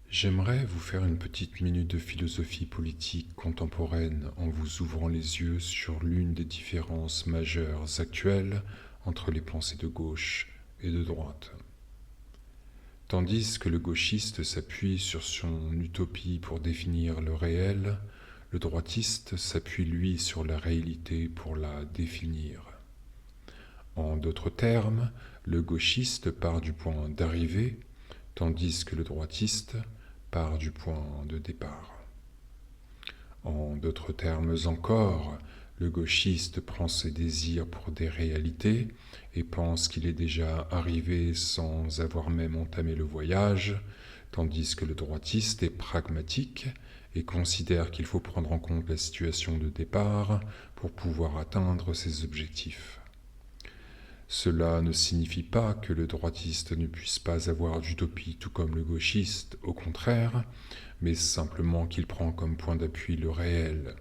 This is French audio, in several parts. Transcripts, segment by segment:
J'aimerais vous faire une petite minute de philosophie politique contemporaine en vous ouvrant les yeux sur l'une des différences majeures actuelles entre les pensées de gauche et de droite. Tandis que le gauchiste s'appuie sur son utopie pour définir le réel, le droitiste s'appuie lui sur la réalité pour la définir. En d'autres termes, le gauchiste part du point d'arrivée, tandis que le droitiste part du point de départ. En d'autres termes encore, le gauchiste prend ses désirs pour des réalités et pense qu'il est déjà arrivé sans avoir même entamé le voyage, tandis que le droitiste est pragmatique et considère qu'il faut prendre en compte la situation de départ pour pouvoir atteindre ses objectifs. Cela ne signifie pas que le droitiste ne puisse pas avoir d'utopie tout comme le gauchiste, au contraire, mais simplement qu'il prend comme point d'appui le réel.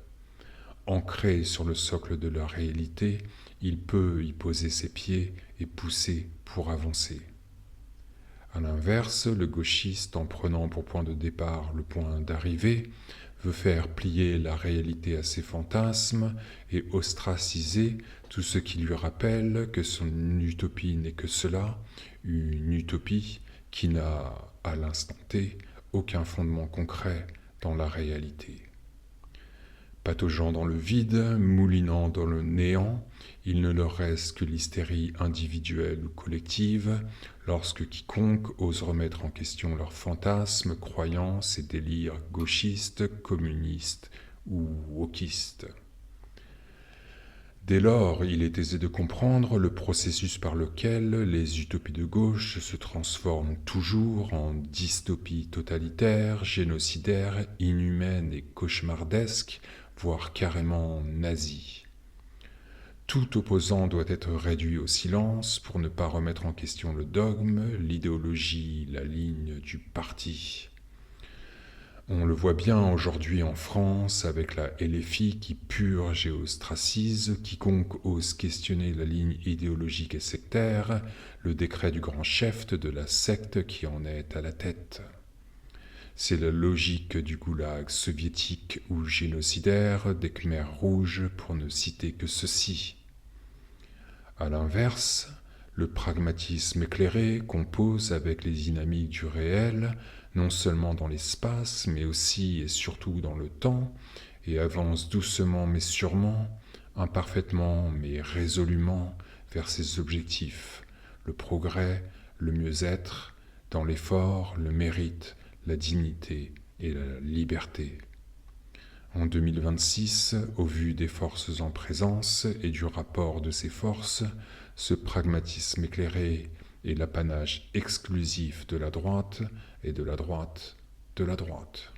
Ancré sur le socle de la réalité, il peut y poser ses pieds et pousser pour avancer. À l'inverse, le gauchiste, en prenant pour point de départ le point d'arrivée, veut faire plier la réalité à ses fantasmes et ostraciser tout ce qui lui rappelle que son utopie n'est que cela, une utopie qui n'a, à l'instant T, aucun fondement concret dans la réalité. Pataugeant dans le vide, moulinant dans le néant, il ne leur reste que l'hystérie individuelle ou collective lorsque quiconque ose remettre en question leurs fantasmes, croyances et délires gauchistes, communistes ou wokistes. Dès lors, il est aisé de comprendre le processus par lequel les utopies de gauche se transforment toujours en dystopies totalitaires, génocidaires, inhumaines et cauchemardesques, voire carrément nazies. Tout opposant doit être réduit au silence pour ne pas remettre en question le dogme, l'idéologie, la ligne du parti. On le voit bien aujourd'hui en France avec la LFI qui purge et ostracise quiconque ose questionner la ligne idéologique et sectaire, le décret du grand chef de la secte qui en est à la tête. C'est la logique du goulag soviétique ou génocidaire, des Khmers rouges pour ne citer que ceci. À l'inverse, le pragmatisme éclairé compose avec les dynamiques du réel, non seulement dans l'espace, mais aussi et surtout dans le temps, et avance doucement mais sûrement, imparfaitement mais résolument vers ses objectifs, le progrès, le mieux-être, dans l'effort, le mérite, la dignité et la liberté. En 2026, au vu des forces en présence et du rapport de ces forces, ce pragmatisme éclairé est l'apanage exclusif de la droite et de la droite de la droite.